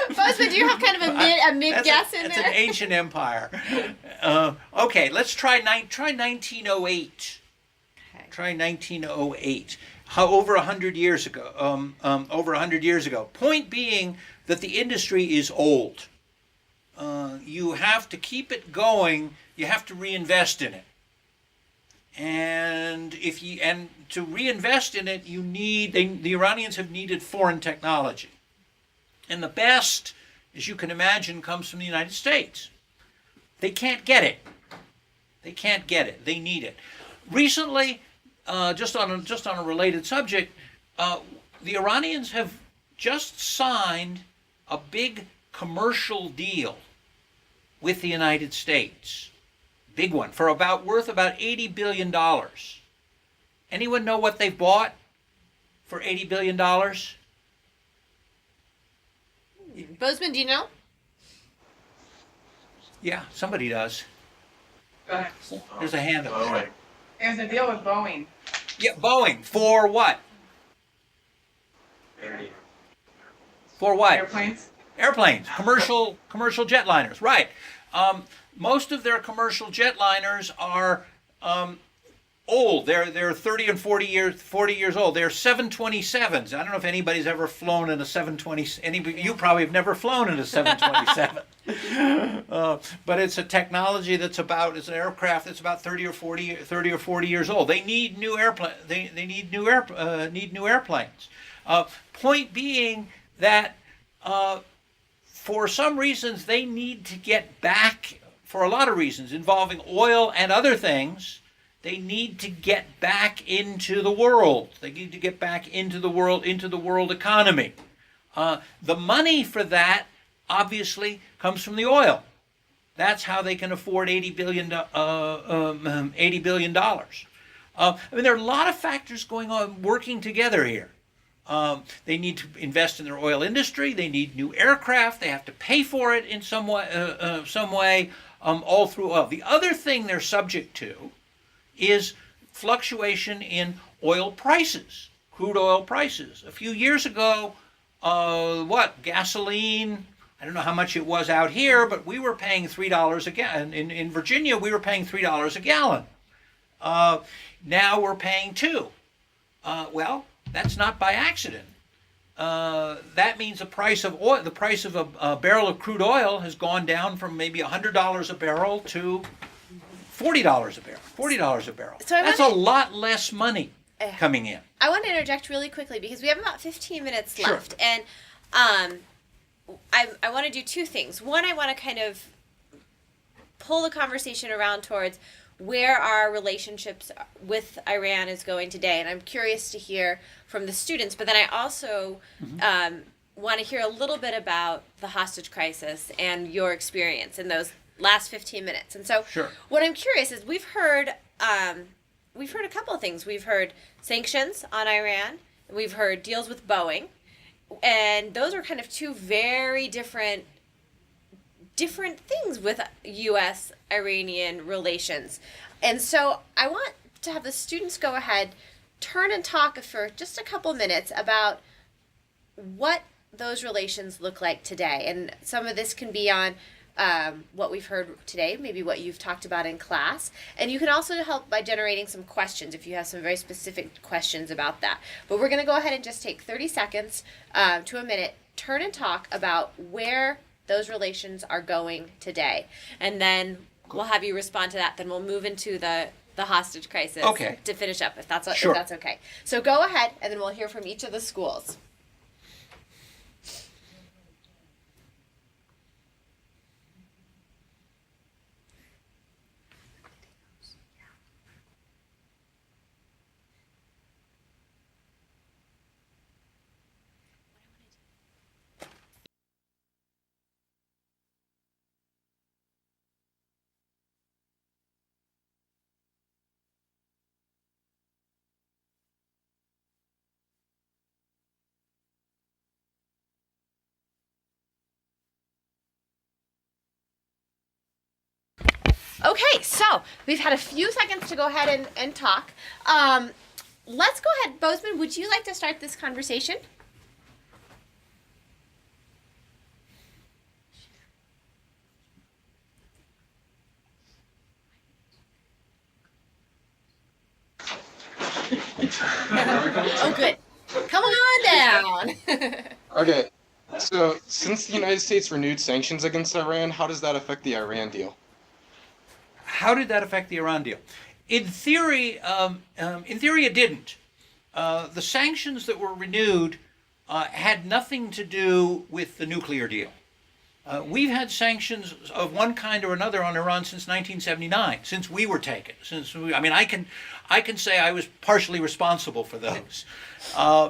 Bozeman, do you have kind of a mid guess in there? It's an ancient empire. Okay, let's try 1908. Okay. Try 1908. Over 100 years ago. Over 100 years ago. Point being that the industry is old. You have to keep it going. You have to reinvest in it. And to reinvest in it, the Iranians have needed foreign technology. And the best, as you can imagine, comes from the United States. They can't get it. They can't get it. They need it. Recently, just on a related subject, the Iranians have just signed a big commercial deal with the United States. Big one, worth about $80 billion. Anyone know what they've bought for $80 billion? Bozeman, do you know? Yeah, somebody does. There's a hand up there. There's a deal with Boeing. Yeah, Boeing. For what? For what? Airplanes. Airplanes. Commercial jetliners. Right. Most of their commercial jetliners are old. They're 30 and 40 years old. They're 727s. I don't know if anybody's ever flown in a 720. You probably have never flown in a 727. But it's a technology it's an aircraft that's about 30 or 40 years old. They need new airplane. They need new airplanes. Point being that for some reasons they need to get back. For a lot of reasons involving oil and other things, they need to get back into the world. They need to get back into the world economy. The money for that obviously comes from the oil. That's how they can afford $80 billion. $80 billion. I mean, there are a lot of factors going on, working together here. They need to invest in their oil industry. They need new aircraft. They have to pay for it in some way. All through oil. The other thing they're subject to is fluctuation in oil prices, crude oil prices. A few years ago, gasoline, I don't know how much it was out here, but we were paying $3 a gallon. In Virginia, we were paying $3 a gallon. Now we're paying $2. Well, that's not by accident. That means the price of a barrel of crude oil has gone down from maybe $100 a barrel to $40 a barrel. $40 a barrel. So that's a lot less money coming in. I want to interject really quickly because we have about 15 minutes left, and I want to do two things. One, I want to kind of pull the conversation around towards where our relationships with Iran is going today. And I'm curious to hear from the students, but then I also want to hear a little bit about the hostage crisis and your experience in those last 15 minutes. And so what I'm curious is we've heard a couple of things. We've heard sanctions on Iran, we've heard deals with Boeing, and those are kind of two very different things with U.S.-Iranian relations. And so I want to have the students go ahead, turn and talk for just a couple minutes about what those relations look like today. And some of this can be on what we've heard today, maybe what you've talked about in class. And you can also help by generating some questions if you have some very specific questions about that. But we're going to go ahead and just take 30 seconds to a minute, turn and talk about where those relations are going today. And then we'll have you respond to that. Then we'll move into the hostage crisis to finish up, if that's okay. So go ahead, and then we'll hear from each of the schools. Okay, so we've had a few seconds to go ahead and talk. Let's go ahead. Bozeman, would you like to start this conversation? Oh, good. Come on down. Okay, so since the United States renewed sanctions against Iran, how does that affect the Iran deal? How did that affect the Iran deal? In theory, it didn't. The sanctions that were renewed had nothing to do with the nuclear deal. We've had sanctions of one kind or another on Iran since 1979, since we were taken. I can say I was partially responsible for those,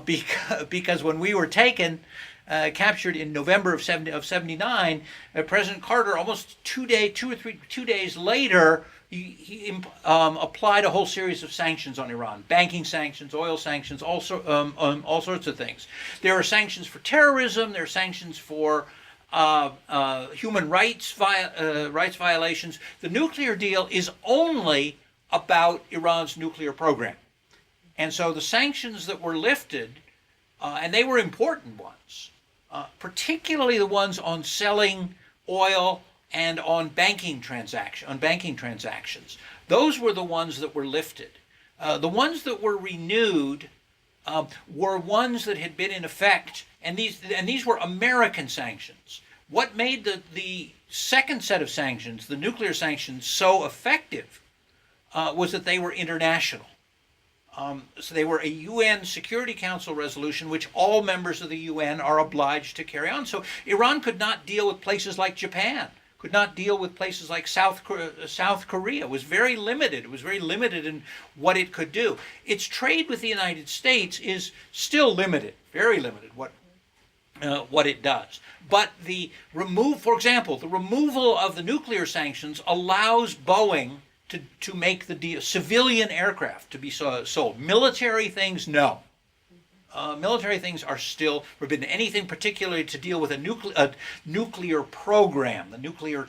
because when we were taken, captured in November of 79, President Carter, almost 2 days later, he applied a whole series of sanctions on Iran: banking sanctions, oil sanctions, all sorts of things. There are sanctions for terrorism. There are sanctions for human rights violations. The nuclear deal is only about Iran's nuclear program, and so the sanctions that were lifted, and they were important ones, particularly the ones on selling oil and on banking transactions. Those were the ones that were lifted. The ones that were renewed were ones that had been in effect, and these were American sanctions. What made the second set of sanctions, the nuclear sanctions, so effective was that they were international. So they were a UN Security Council resolution, which all members of the UN are obliged to carry on. So Iran could not deal with places like Japan, could not deal with places like South Korea. It was very limited. It was very limited in what it could do. Its trade with the United States is still limited, very limited, what it does. But for example, the removal of the nuclear sanctions allows Boeing to make the deal, civilian aircraft to be sold. Military things, no. Military things are still forbidden. Anything particularly to deal with a nuclear program, the nuclear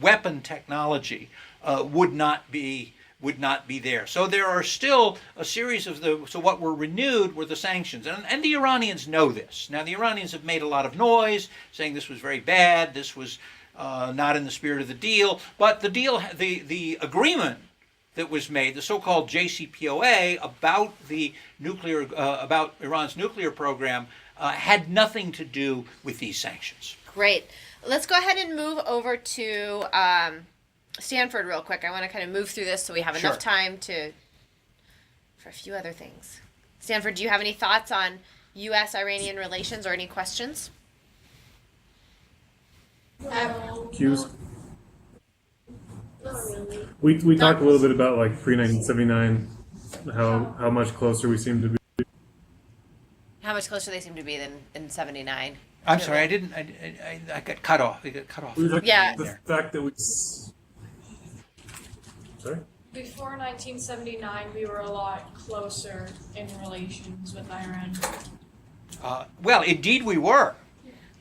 weapon technology, would not be there. So there are still a series of so what were renewed were the sanctions. And the Iranians know this. Now the Iranians have made a lot of noise saying this was very bad, this was not in the spirit of the deal, but the agreement that was made, the so-called JCPOA about about Iran's nuclear program, had nothing to do with these sanctions. Great. Let's go ahead and move over to Stanford real quick. I want to kind of move through this so we have enough time for a few other things. Stanford, do you have any thoughts on U.S.-Iranian relations or any questions? Cues. We talked a little bit about like pre-1979, how much closer we seem to be. How much closer they seem to be than in 79. I'm sorry, I got cut off. We got cut off. Yeah. The fact that we. Sorry? Before 1979, we were a lot closer in relations with Iran. Well, indeed we were.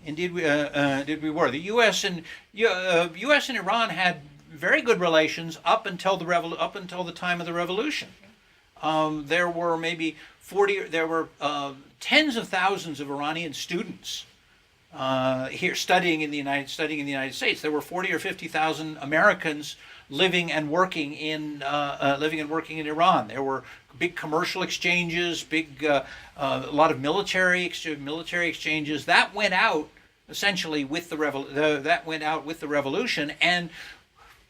Indeed we were. The U.S. and Iran had very good relations up until the time of the revolution. There were maybe tens of thousands of Iranian students here studying in the United States. There were 40 or 50,000 Americans living and working in Iran. There were big commercial exchanges, a lot of military exchanges that went out essentially with the revolution, and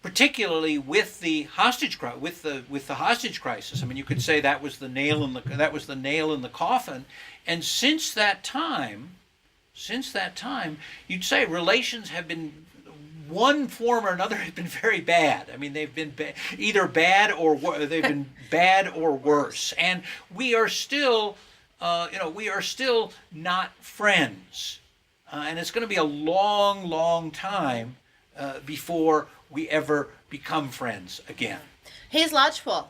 particularly with the hostage crisis. I mean, you could say that was the nail in the coffin. And since that time, you'd say relations have been, one form or another, have been very bad. I mean, they've been either bad or they've been bad or worse. And we are still, not friends. And it's going to be a long, long time before we ever become friends again. Hayes Lodgepole.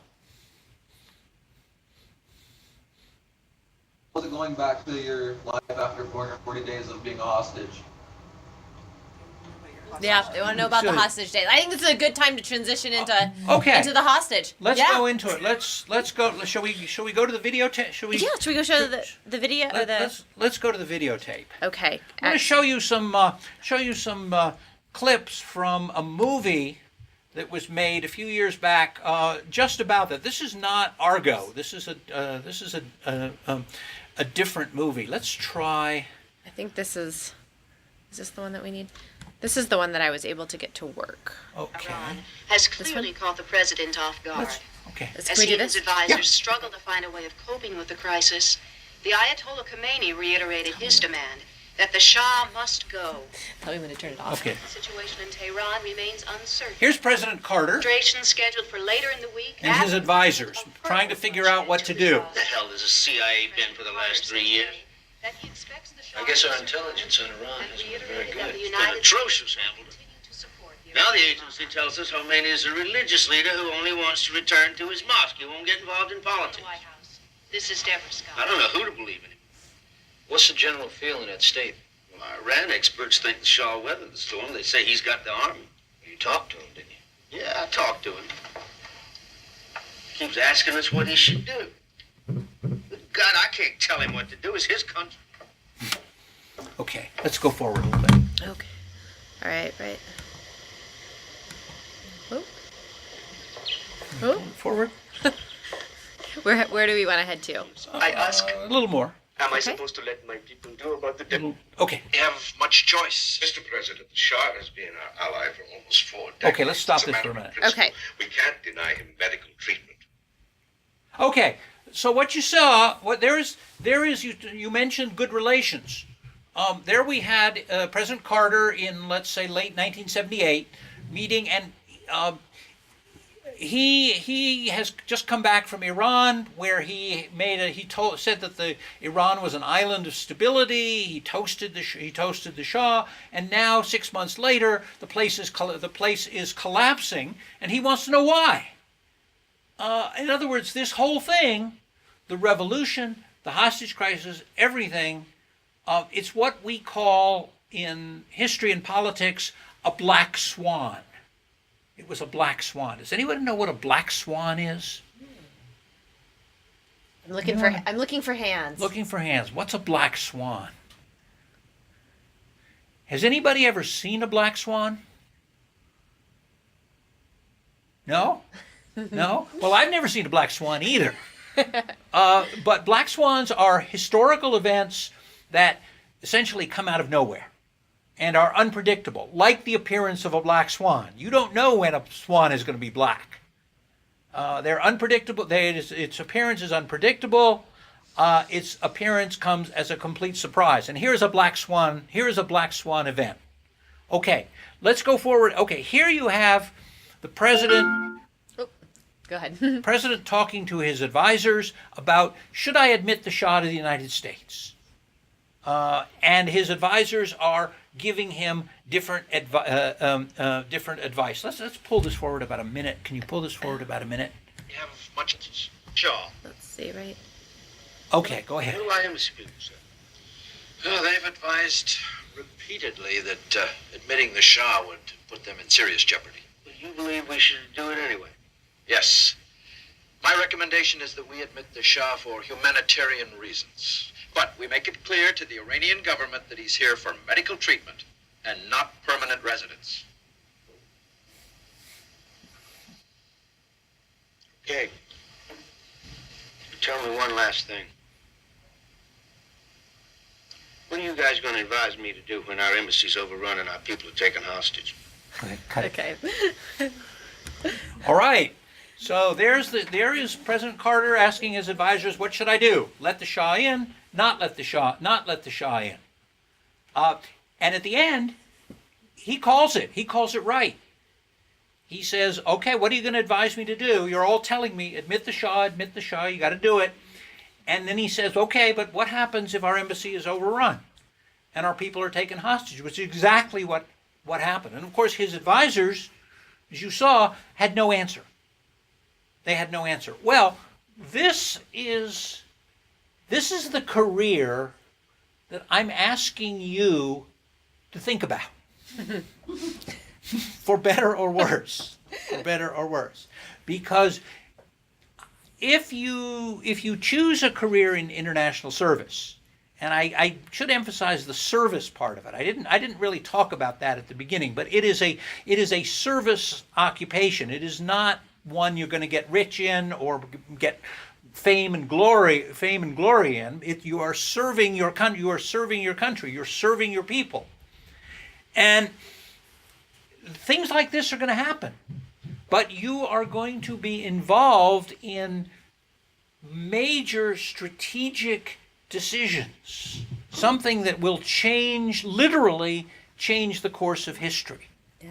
Was it going back to your life after 440 days of being a hostage? Yeah, they want to know about the hostage days. I think this is a good time to transition into the hostage. Let's go into it. Let's go. Shall we go to the videotape? Should we go show the video? Let's go to the videotape. Okay. I'm going to show you some clips from a movie that was made a few years back, just about that. This is not Argo. This is a different movie. Let's try. I think this is. Is this the one that we need? This is the one that I was able to get to work. Okay. Iran has clearly caught the president off guard. Okay. As he and his advisors struggle to find a way of coping with the crisis, the Ayatollah Khomeini reiterated his demand that the Shah must go. Tell me when to turn it off. Okay. The situation in Tehran remains uncertain. Here's President Carter Demonstration scheduled for later in the week. and his advisors trying to figure out what to do. What the hell has the CIA been for the last 3 years? I guess our intelligence in Iran hasn't been very good. It's been atrocious, Hamilton. Now the agency tells us Khomeini is a religious leader who only wants to return to his mosque. He won't get involved in politics. This is Deborah Scott. I don't know who to believe in him. What's the general feel in that state? Well, Iran experts think the Shah weathered the storm. They say he's got the army. You talked to him, didn't you? Yeah, I talked to him. He keeps asking us what he should do. God, I can't tell him what to do. It's his country. Okay, let's go forward a little bit. Okay. All right. Oh. Oh. Forward. Where do we want to head to? I ask. A little more. Am I supposed to let my people do about the devil? Okay. We have much choice. Mr. President, the Shah has been our ally for almost 4 decades. Okay, let's stop It's this matter for a of minute. principle. Okay. We can't deny him medical treatment. Okay, so what you saw, you mentioned good relations. There we had President Carter in, let's say, late 1978, meeting, and he has just come back from Iran, where said that Iran was an island of stability. He toasted the Shah, and now 6 months later, the place is collapsing, and he wants to know why. In other words, this whole thing, the revolution, the hostage crisis, everything, it's what we call in history and politics a black swan. It was a black swan. Does anyone know what a black swan is? I'm looking for hands. Looking for hands. What's a black swan? Has anybody ever seen a black swan? No? No? Well, I've never seen a black swan either. But black swans are historical events that essentially come out of nowhere and are unpredictable, like the appearance of a black swan. You don't know when a swan is going to be black. They're unpredictable. Its appearance is unpredictable. Its appearance comes as a complete surprise. And here's a black swan. Here is a black swan event. Okay, let's go forward. Okay, here you have the president. Go ahead. President talking to his advisors about, should I admit the Shah to the United States? And his advisors are giving him different advice. Let's pull this forward about a minute. Can you pull this forward about a minute? We have much Shah. Let's see, right? Okay, go ahead. What do I am people say? Well, they've advised repeatedly that admitting the Shah would put them in serious jeopardy. But you believe we should do it anyway? Yes. My recommendation is that we admit the Shah for humanitarian reasons. But we make it clear to the Iranian government that he's here for medical treatment and not permanent residence. Okay. Tell me one last thing. What are you guys going to advise me to do when our embassy's overrun and our people are taken hostage? Okay. All right. So there is President Carter asking his advisors, what should I do? Let the Shah in? Not let the Shah in. And at the end, he calls it. He calls it right. He says, okay, what are you going to advise me to do? You're all telling me, admit the Shah, you got to do it. And then he says, okay, but what happens if our embassy is overrun and our people are taken hostage? Which is exactly what happened. And of course, his advisors, as you saw, had no answer. They had no answer. Well, this is the career that I'm asking you to think about. For better or worse. For better or worse. Because if you choose a career in international service, and I should emphasize the service part of it. I didn't really talk about that at the beginning, but it is a service occupation. It is not one you're going to get rich in or get fame and glory in. You are serving your country. You are serving your country. You're serving your people, and things like this are going to happen. But you are going to be involved in major strategic decisions, something that will literally change the course of history. Yeah.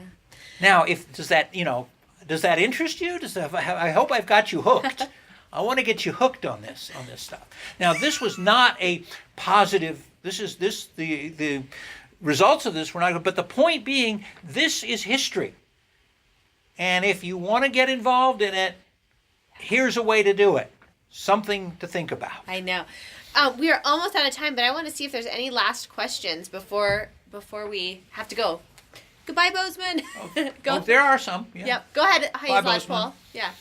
Now, does that interest you? I hope I've got you hooked. I want to get you hooked on this stuff. Now, this was not a positive. The results of this were not good. But the point being, this is history. And if you want to get involved in it, here's a way to do it. Something to think about. I know. We are almost out of time, but I want to see if there's any last questions before we have to go. Goodbye, Bozeman. Go. There are some. Yeah. Yep. Go ahead, Bye, Bozeman. Paul. Yeah.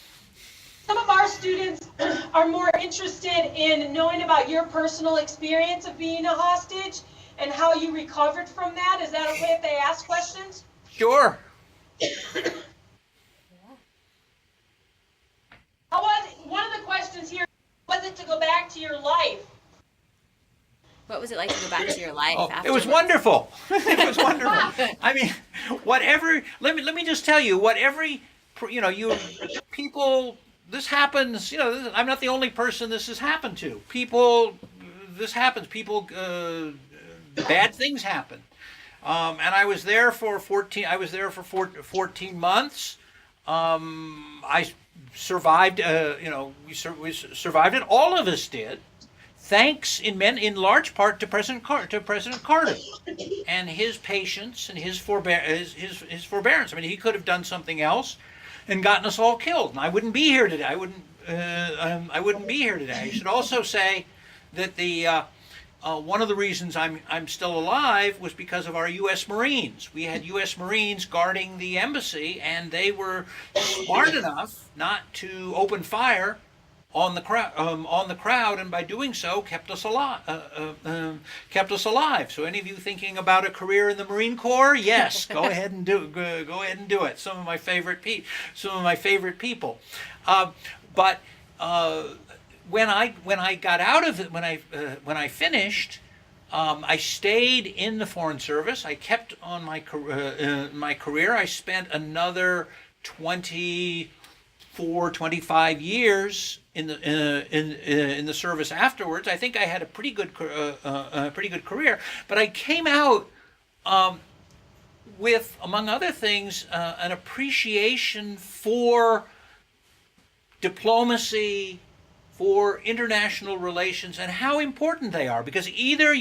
Some of our students are more interested in knowing about your personal experience of being a hostage and how you recovered from that. Is that okay if they ask questions? Sure. One of the questions here, was it to go back to your life? What was it like to go back to your life afterwards? It was wonderful. It was wonderful. I mean, whatever. Let me just tell you, people. This happens. I'm not the only person this has happened to. This happens. Bad things happen. And I was there for 14. I was there for 14 months. I survived. We survived it. All of us did. Thanks in large part to President Carter and his patience and his forbearance. I mean, he could have done something else and gotten us all killed, and I wouldn't be here today. I wouldn't be here today. I should also say that one of the reasons I'm still alive was because of our U.S. Marines. We had U.S. Marines guarding the embassy, and they were smart enough not to open fire on the crowd, and by doing so, kept us alive. So, any of you thinking about a career in the Marine Corps? Yes, go ahead and do it. Some of my favorite people. But when I got out of it, when I finished, I stayed in the Foreign Service. I kept on my career. I spent another 25 years in the service afterwards. I think I had a pretty good career, but I came out with, among other things, an appreciation for diplomacy, for international relations, and how important they are. Because either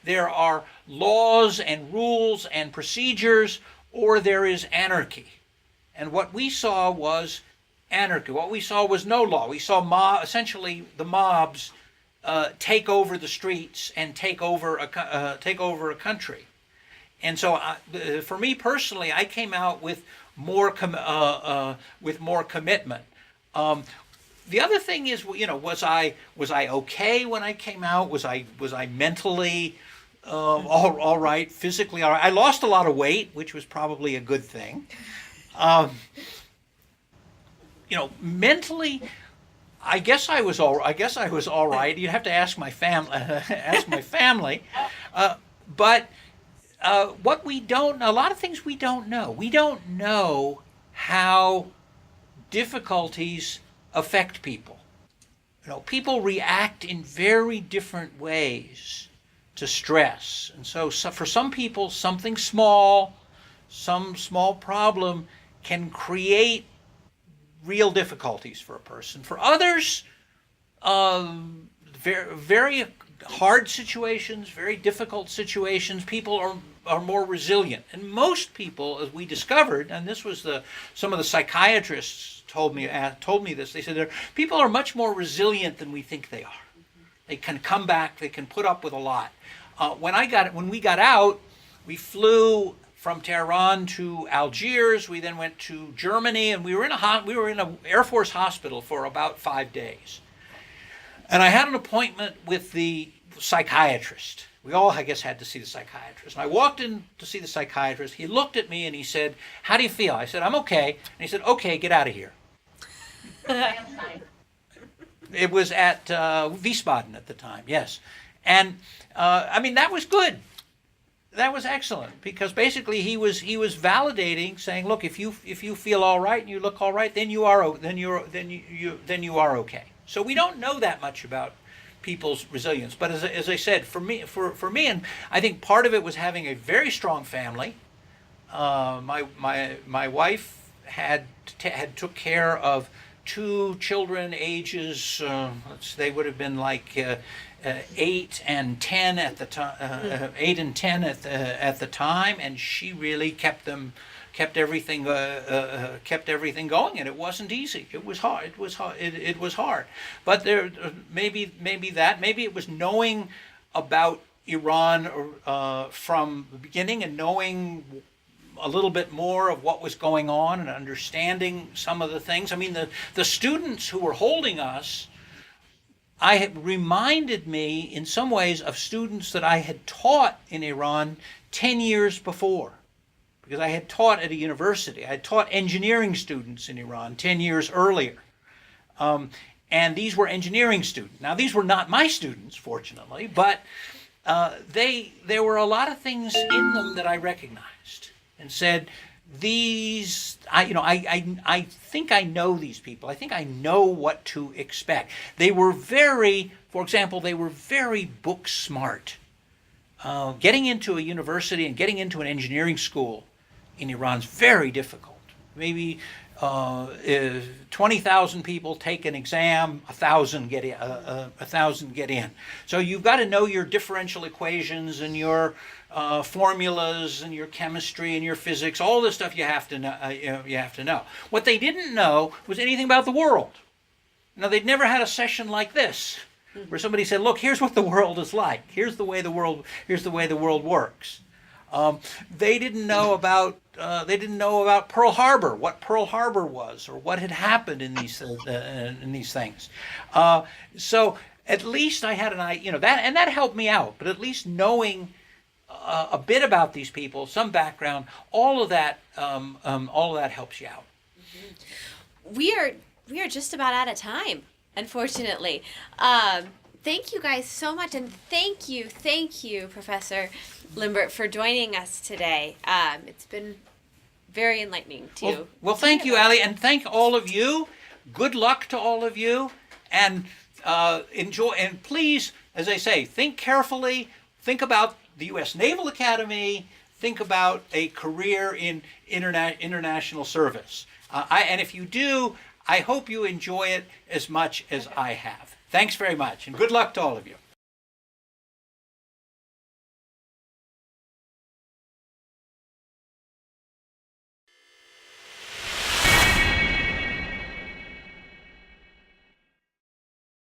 there are laws and rules and procedures, or there is anarchy. And what we saw was anarchy. What we saw was no law. We saw essentially the mobs take over the streets and take over a country. And so, for me personally, I came out with more commitment. The other thing is, was I okay when I came out? Was I mentally all right, physically all right? I lost a lot of weight, which was probably a good thing. Mentally, I guess I was all right. You'd have to ask my family. But what we don't know, a lot of things we don't know. We don't know how difficulties affect people. People react in very different ways to stress. And so for some people, some small problem can create real difficulties for a person. For others, very, very hard situations, very difficult situations, people are more resilient. And most people, as we discovered, and this was some of the psychiatrists told me this, they said people are much more resilient than we think they are. They can come back, they can put up with a lot. When we got out, we flew from Tehran to Algiers. We then went to Germany, and we were in an Air Force hospital for about 5 days. And I had an appointment with the psychiatrist. We all, I guess, had to see the psychiatrist. And I walked in to see the psychiatrist. He looked at me and he said, "How do you feel?" I said, "I'm okay." And he said, "Okay, get out of here." It was at Wiesbaden at the time, yes. And that was good. That was excellent, because basically he was validating, saying, "Look, if you feel all right and you look all right, then you are okay." So we don't know that much about people's resilience, but as I said, for me, and I think part of it was having a very strong family. My wife had took care of 2 children, ages they would have been like 8 and 10 at the time. 8 and 10 at the time, and she really kept everything going, and it wasn't easy. It was hard. It was hard. But there maybe it was knowing about Iran from the beginning, and knowing a little bit more of what was going on, and understanding some of the things. I mean, the students who were holding us, reminded me in some ways of students that I had taught in Iran 10 years before. Because I had taught at a university. I had taught engineering students in Iran 10 years earlier. And these were engineering students. Now, these were not my students, fortunately, but there were a lot of things in them that I recognized and said, I think I know these people. I think I know what to expect. They were for example, very book smart. Getting into a university and getting into an engineering school in Iran is very difficult. Maybe 20,000 people take an exam, 1,000 get in. 1,000 get in. So you've got to know your differential equations and your formulas and your chemistry and your physics. All this stuff you have to know. You have to know. What they didn't know was anything about the world. Now, they'd never had a session like this, where somebody said, "Look, here's what the world is like. Here's the way the world works." They didn't know about Pearl Harbor, what Pearl Harbor was, or what had happened in these things. So at least I had that helped me out. But at least knowing a bit about these people, some background, all of that helps you out. We are just about out of time, unfortunately. Thank you guys so much, and thank you, Professor Limbert, for joining us today. It's been very enlightening too. Well, thank you, Ali, and thank all of you. Good luck to all of you, and enjoy. And please, as I say, think carefully. Think about the U.S. Naval Academy. Think about a career in international service. And if you do, I hope you enjoy it as much as I have. Thanks very much, and good luck to all of you.